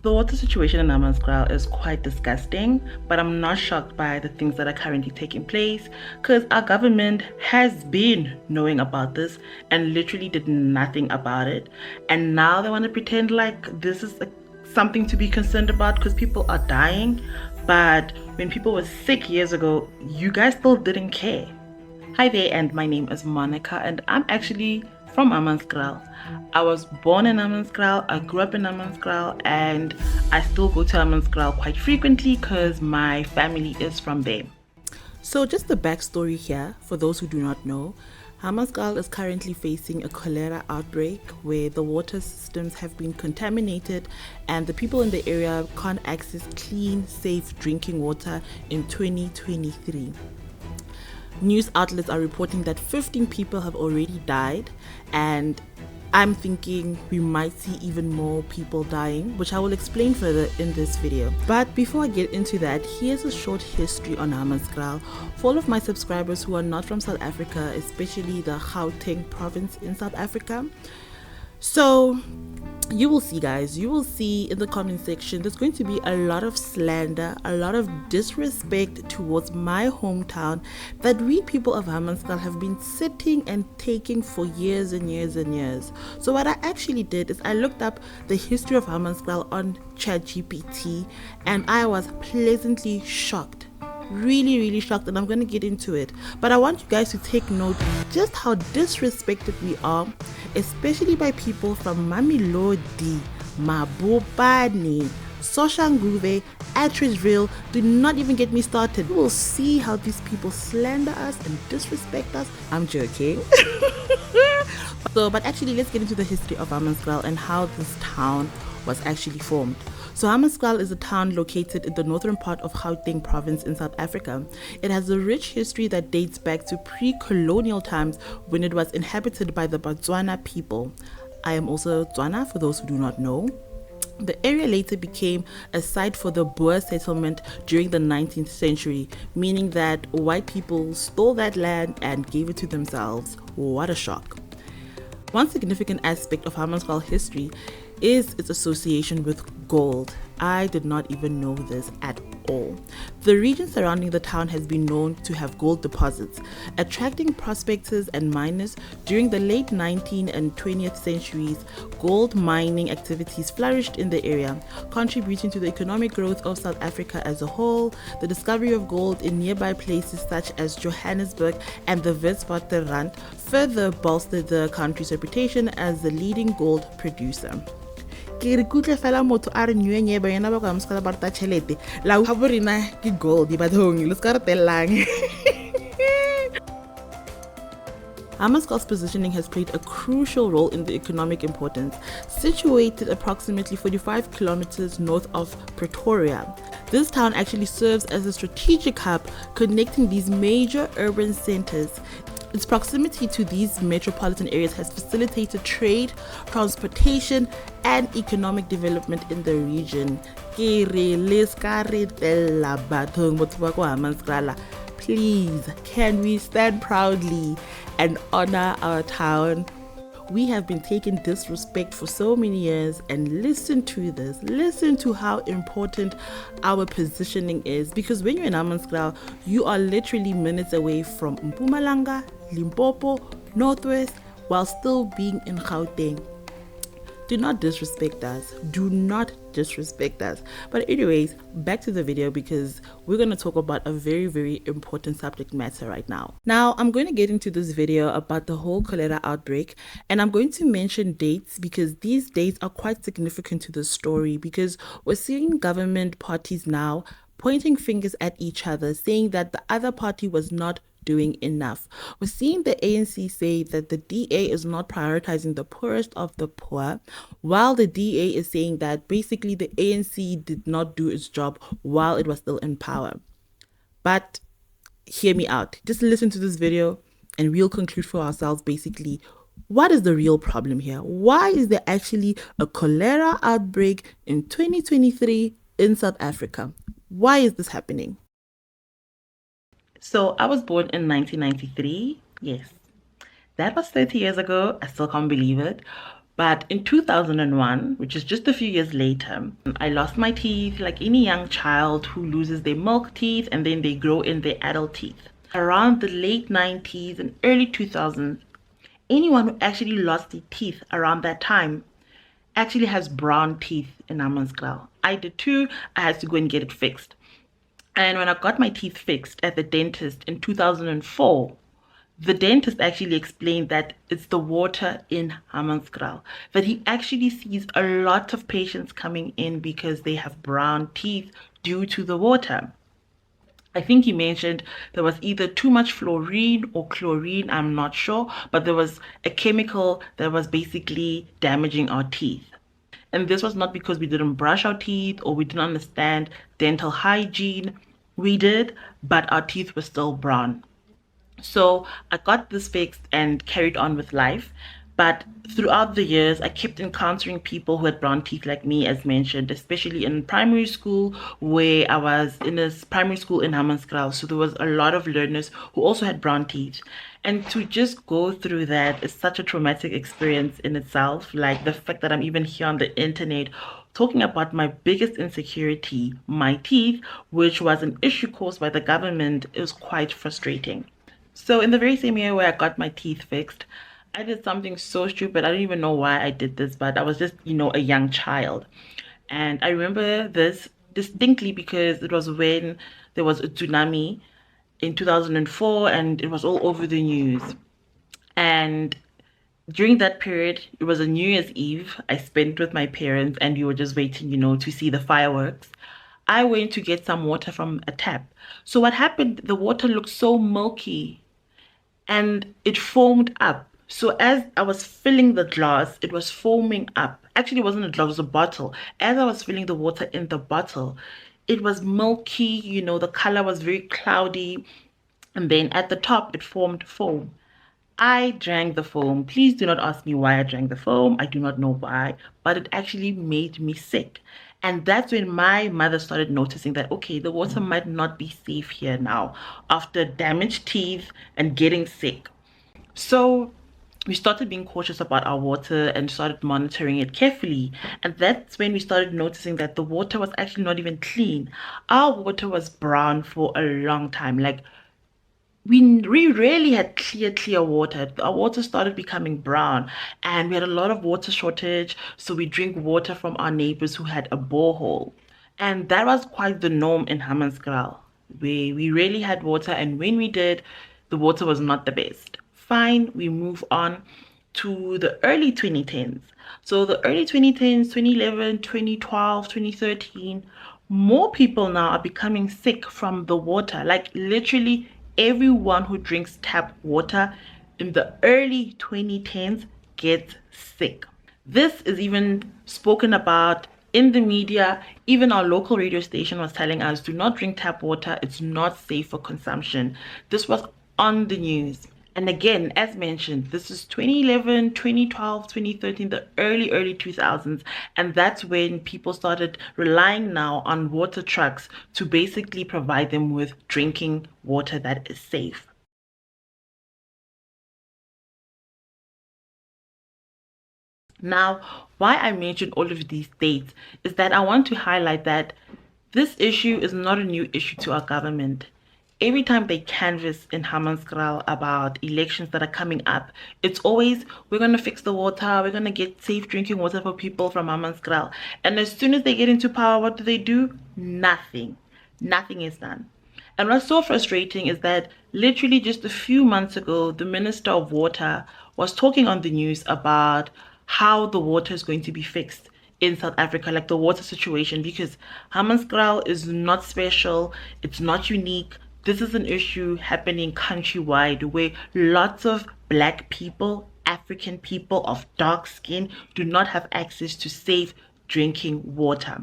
The water situation in Hammanskraal is quite disgusting, but I'm not shocked by the things that are currently taking place because our government has been knowing about this and literally did nothing about it. And now they want to pretend like this is something to be concerned about because people are dying. But when people were sick years ago, you guys still didn't care. Hi there, and my name is Monica, and I'm actually from Hammanskraal. I was born in Hammanskraal, I grew up in Hammanskraal, and I still go to Hammanskraal quite frequently because my family is from there. So, just the backstory here for those who do not know. Hammanskraal is currently facing a cholera outbreak where the water systems have been contaminated and the people in the area can't access clean, safe drinking water in 2023. News outlets are reporting that 15 people have already died, and I'm thinking we might see even more people dying, which I will explain further in this video. But before I get into that, here's a short history on Hammanskraal for all of my subscribers who are not from South Africa, especially the Gauteng province in South Africa. So you will see, guys, you will see in the comment section there's going to be a lot of slander, a lot of disrespect towards my hometown that we people of Hammanskraal have been sitting and taking for years and years and years. So what I actually did is I looked up the history of Hammanskraal on ChatGPT, and I was pleasantly shocked, really shocked, and I'm going to get into it. But I want you guys to take note just how disrespected we are, especially by people from Mamelodi, Mabopane, Soshanguve, Atteridgeville. Do not even get me started. You will see how these people slander us and disrespect us. I'm joking. But actually, let's get into the history of Hammanskraal and how this town was actually formed. So Hammanskraal is a town located in the northern part of Gauteng province in South Africa. It has a rich history that dates back to pre-colonial times when it was inhabited by the Botswana people. I am also Tswana for those who do not know. The area later became a site for the Boer settlement during the 19th century, meaning that white people stole that land and gave it to themselves. What a shock. One significant aspect of Hammanskraal history is its association with gold. I did not even know this at all. The region surrounding the town has been known to have gold deposits, attracting prospectors and miners. During the late 19th and 20th centuries, gold mining activities flourished in the area, contributing to the economic growth of South Africa as a whole. The discovery of gold in nearby places such as Johannesburg and the Witwatersrand further bolstered the country's reputation as the leading gold producer. Ke re kutle fela motho a re nyenyeba yena ba ka Hammanskraal ba rata tšhelete la ga borena ke gold bathong le ska re tellang. Hammanskraal's positioning has played a crucial role in the economic importance. Situated approximately 45 kilometers north of Pretoria, this town actually serves as a strategic hub connecting these major urban centers. Its proximity to these metropolitan areas has facilitated trade, transportation, and economic development in the region. Please, can we stand proudly and honor our town? We have been taking disrespect for so many years, and listen to this. Listen to how important our positioning is, because when you're in Hammanskraal, you are literally minutes away from Mpumalanga, Limpopo, Northwest, while still being in Gauteng. Do not disrespect us. Do not disrespect us. But anyways, back to the video, because we're going to talk about a very important subject matter right now. Now, I'm going to get into this video about the whole cholera outbreak, and I'm going to mention dates because these dates are quite significant to the story, because we're seeing government parties now pointing fingers at each other, saying that the other party was not doing enough. We're seeing the ANC say that the DA is not prioritizing the poorest of the poor, while the DA is saying that basically the ANC did not do its job while it was still in power. But hear me out. Just listen to this video and we'll conclude for ourselves basically what is the real problem here. Why is there actually a cholera outbreak in 2023 in South Africa? Why is this happening? So I was born in 1993. Yes, that was 30 years ago. I still can't believe it. But in 2001, which is just a few years later, I lost my teeth like any young child who loses their milk teeth and then they grow in their adult teeth. Around the late 90s and early 2000s, anyone who actually lost their teeth around that time actually has brown teeth in Hammanskraal. I did too. I had to go and get it fixed. And when I got my teeth fixed at the dentist in 2004, the dentist actually explained that it's the water in Hammanskraal, that he actually sees a lot of patients coming in because they have brown teeth due to the water. I think he mentioned there was either too much fluorine or chlorine, I'm not sure, but there was a chemical that was basically damaging our teeth. And this was not because we didn't brush our teeth or we didn't understand dental hygiene. We did, but our teeth were still brown. So I got this fixed and carried on with life. But throughout the years, I kept encountering people who had brown teeth like me, as mentioned, especially in primary school, where I was in a primary school in Hammanskraal. So there was a lot of learners who also had brown teeth. And to just go through that is such a traumatic experience in itself. Like the fact that I'm even here on the internet talking about my biggest insecurity, my teeth, which was an issue caused by the government, is quite frustrating. So in the very same year where I got my teeth fixed, I did something so stupid. I don't even know why I did this, but I was just, a young child. And I remember this distinctly because it was when there was a tsunami in 2004 and it was all over the news. And during that period, it was a New Year's Eve. I spent with my parents and we were just waiting, to see the fireworks. I went to get some water from a tap. So what happened, the water looked so milky and it foamed up. So as I was filling the glass, it was foaming up. Actually, it wasn't a glass, it was a bottle. As I was filling the water in the bottle, it was milky, the color was very cloudy. And then at the top, it formed foam. I drank the foam. Please do not ask me why I drank the foam. I do not know why, but it actually made me sick. And that's when my mother started noticing that, okay, the water might not be safe here now after damaged teeth and getting sick. So we started being cautious about our water and started monitoring it carefully. And that's when we started noticing that the water was actually not even clean. Our water was brown for a long time. Like we rarely had clear water. Our water started becoming brown and we had a lot of water shortage. So we drink water from our neighbors who had a borehole. And that was quite the norm in Hammanskraal. We rarely had water, and when we did, the water was not the best. Fine, we move on to the early 2010s. So the early 2010s, 2011, 2012, 2013, more people now are becoming sick from the water. Like literally everyone who drinks tap water in the early 2010s gets sick. This is even spoken about in the media. Even our local radio station was telling us, do not drink tap water. It's not safe for consumption. This was on the news. And again, as mentioned, this is 2011, 2012, 2013, the early 2000s. And that's when people started relying now on water trucks to basically provide them with drinking water that is safe. Now, why I mention all of these dates is that I want to highlight that this issue is not a new issue to our government. Every time they canvass in Hammanskraal about elections that are coming up, it's always, we're going to fix the water, we're going to get safe drinking water for people from Hammanskraal. And as soon as they get into power, what do? Nothing. Nothing is done. And what's so frustrating is that literally just a few months ago, the Minister of Water was talking on the news about how the water is going to be fixed in South Africa, like the water situation, because Hammanskraal is not special, it's not unique. This is an issue happening countrywide where lots of Black people, African people of dark skin do not have access to safe drinking water.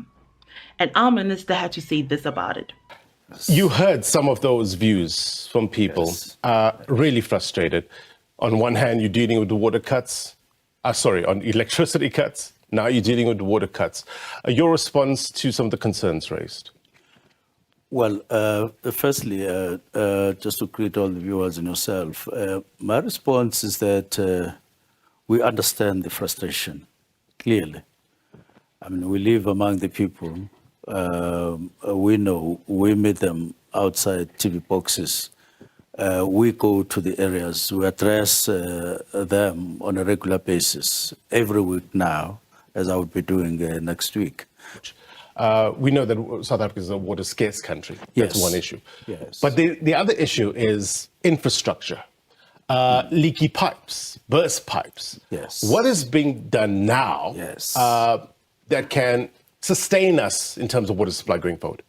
And our minister had to say this about it. You heard some of those views from people, really frustrated. On one hand, you're dealing with the water cuts, on electricity cuts. Now you're dealing with the water cuts. Your response to some of the concerns raised? Well, firstly, just to greet all the viewers and yourself, my response is that we understand the frustration clearly. I mean, we live among the people. We know, we meet them outside TV boxes. We go to the areas, we address them on a regular basis, every week now, as I will be doing next week. We know that South Africa is a water scarce country. That's Yes. one issue. Yes. But the other issue is infrastructure. Leaky pipes, burst pipes. Yes. What is being done now Yes. that can sustain us in terms of water supply going forward?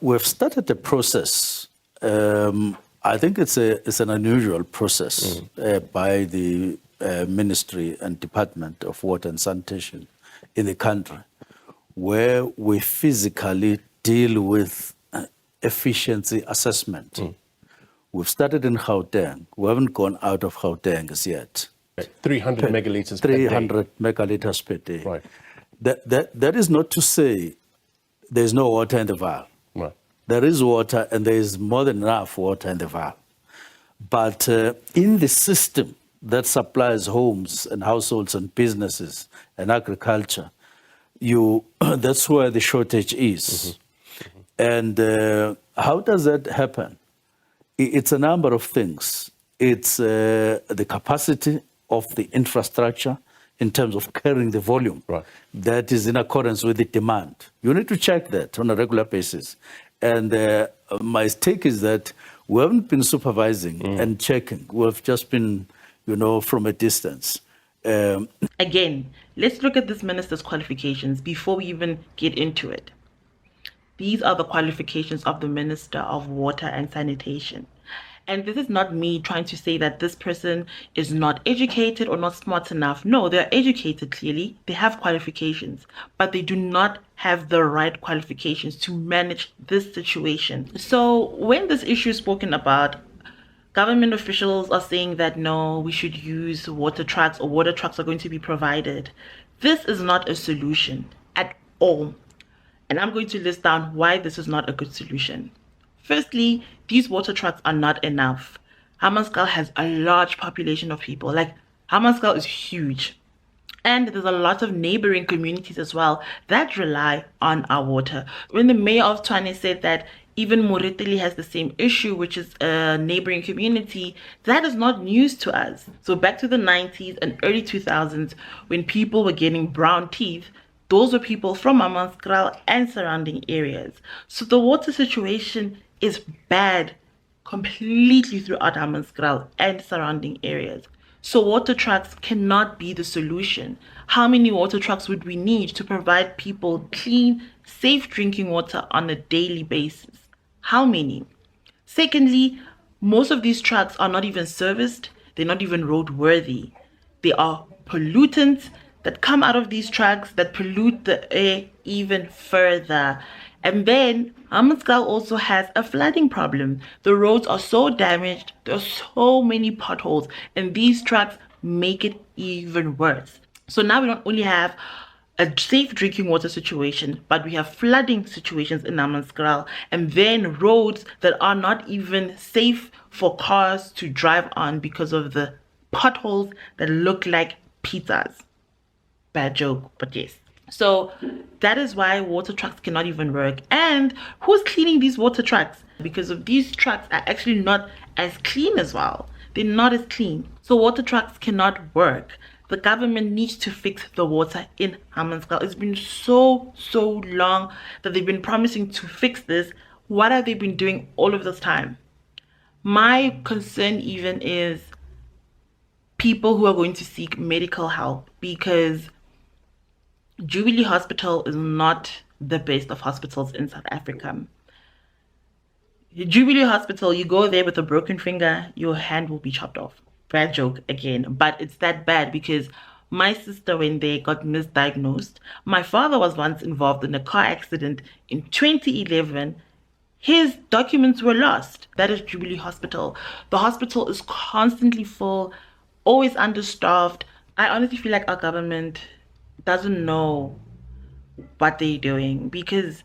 We've started a process. I think it's an unusual process by the Ministry and Department of Water and Sanitation in the country, where we physically deal with efficiency assessment. We've started in Gauteng. We haven't gone out of Gauteng as yet. 300 megaliters per day. 300 megaliters per day. Right. That is not to say there's no water in the Vaal. Right. There is water, and there is more than enough water in the Vaal. But in the system that supplies homes and households and businesses and agriculture, that's where the shortage is. And how does that happen? It's a number of things. It's the capacity of the infrastructure in terms of carrying the volume that is in accordance with the demand. You need to check that on a regular basis. And my take is that we haven't been supervising and checking. We've just been, from a distance. Again, let's look at this minister's qualifications before we even get into it. These are the qualifications of the Minister of Water and Sanitation. And this is not me trying to say that this person is not educated or not smart enough. No, they're educated, clearly. They have qualifications, but they do not have the right qualifications to manage this situation. So when this issue is spoken about, government officials are saying that no, we should use water trucks, or water trucks are going to be provided. This is not a solution at all. And I'm going to list down why this is not a good solution. Firstly, these water trucks are not enough. Hammanskraal has a large population of people. Like, Hammanskraal is huge. And there's a lot of neighboring communities as well that rely on our water. When the mayor of Tshwane said that even Moretele has the same issue, which is a neighboring community, that is not news to us. So back to the 90s and early 2000s, when people were getting brown teeth, those were people from Hammanskraal and surrounding areas. So the water situation is bad completely throughout Hammanskraal and surrounding areas. So water trucks cannot be the solution. How many water trucks would we need to provide people clean, safe drinking water on a daily basis? How many? Secondly, most of these trucks are not even serviced. They're not even roadworthy. They are pollutants that come out of these trucks that pollute the air even further. And then Hammanskraal also has a flooding problem. The roads are so damaged, there are so many potholes, and these trucks make it even worse. So now we don't only have a safe drinking water situation, but we have flooding situations in Hammanskraal, and then roads that are not even safe for cars to drive on because of the potholes that look like pizzas. Bad joke, but yes. So that is why water trucks cannot even work. And who's cleaning these water trucks? Because of these trucks are actually not as clean as well. They're not as clean. So water trucks cannot work. The government needs to fix the water in Hammanskraal. It's been so long that they've been promising to fix this. What have they been doing all of this time? My concern even is people who are going to seek medical help, because Jubilee Hospital is not the best of hospitals in South Africa. Jubilee Hospital, you go there with a broken finger, your hand will be chopped off. Bad joke again, but it's that bad because my sister, when they got misdiagnosed, my father was once involved in a car accident in 2011. His documents were lost. That is Jubilee Hospital. The hospital is constantly full, always understaffed. I honestly feel like our government doesn't know what they're doing, because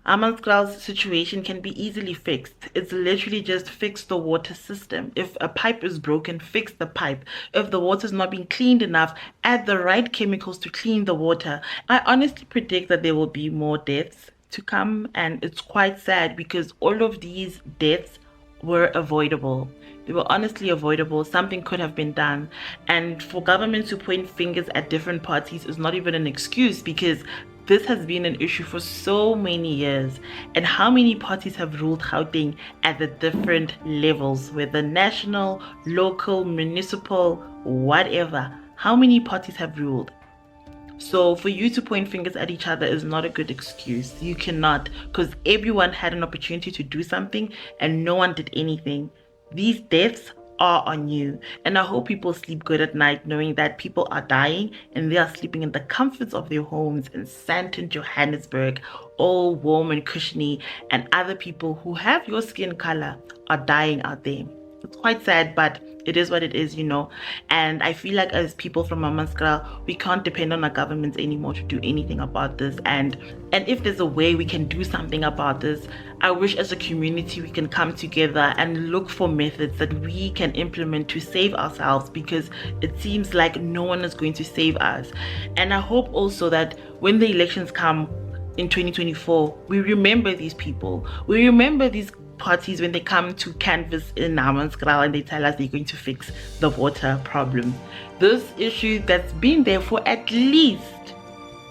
Hammanskraal's situation can be easily fixed. It's literally just fix the water system. If a pipe is broken, fix the pipe. If the water's not being cleaned enough, add the right chemicals to clean the water. I honestly predict that there will be more deaths to come, and it's quite sad because all of these deaths were avoidable. They were honestly avoidable. Something could have been done. And for government to point fingers at different parties is not even an excuse, because this has been an issue for so many years. And how many parties have ruled Gauteng at the different levels, whether national, local, municipal, whatever? How many parties have ruled? So for you to point fingers at each other is not a good excuse. You cannot, because everyone had an opportunity to do something and no one did anything. These deaths are on you, and I hope people sleep good at night knowing that people are dying and they are sleeping in the comforts of their homes in Sandton, Johannesburg, all warm and cushiony, and other people who have your skin color are dying out there. It's quite sad, but it is what it is, you know. And I feel like as people from Hammanskraal, we can't depend on our governments anymore to do anything about this. And if there's a way we can do something about this, I wish as a community we can come together and look for methods that we can implement to save ourselves, because it seems like no one is going to save us. And I hope also that when the elections come in 2024, we remember these people. We remember these parties when they come to canvass in Hammanskraal and they tell us they're going to fix the water problem. This issue that's been there for at least,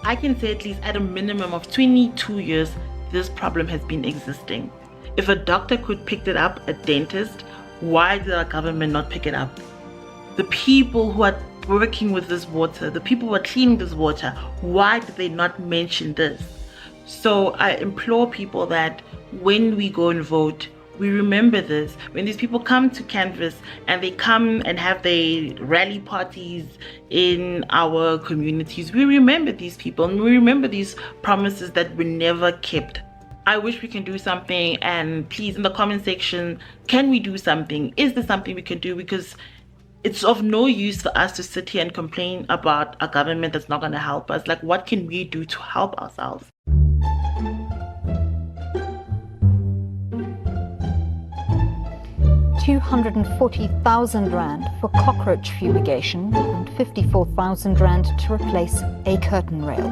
I can say at least at a minimum of 22 years, this problem has been existing. If a doctor could pick it up, a dentist, why did our government not pick it up? The people who are working with this water, the people who are cleaning this water, why did they not mention this? So I implore people that when we go and vote, we remember this. When these people come to canvass and they come and have their rally parties in our communities, we remember these people and we remember these promises that were never kept. I wish we can do something, and please, in the comment section, can we do something? Is there something we can do? Because it's of no use for us to sit here and complain about a government that's not going to help us. Like, what can we do to help ourselves? 240,000 rand for cockroach fumigation and 54,000 rand to replace a curtain rail.